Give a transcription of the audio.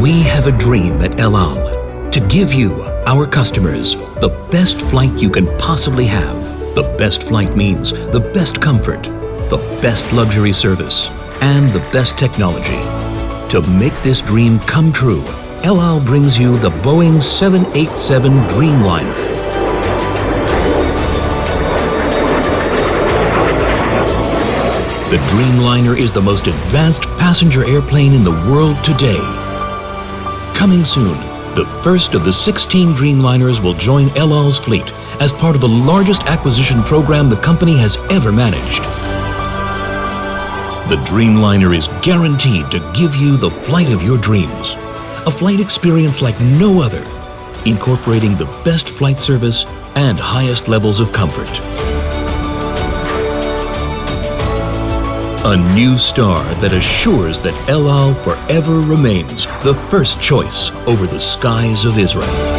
We have a dream at El Al to give you, our customers, the best flight you can possibly have. The best flight means the best comfort, the best luxury service, and the best technology. To make this dream come true, El Al brings you the Boeing 787 Dreamliner. The Dreamliner is the most advanced passenger airplane in the world today. Coming soon, the first of the 16 Dreamliners will join El Al's fleet as part of the largest acquisition program the company has ever managed. The Dreamliner is guaranteed to give you the flight of your dreams, a flight experience like no other, incorporating the best flight service and highest levels of comfort. A new star that assures that El Al forever remains the first choice over the skies of Israel.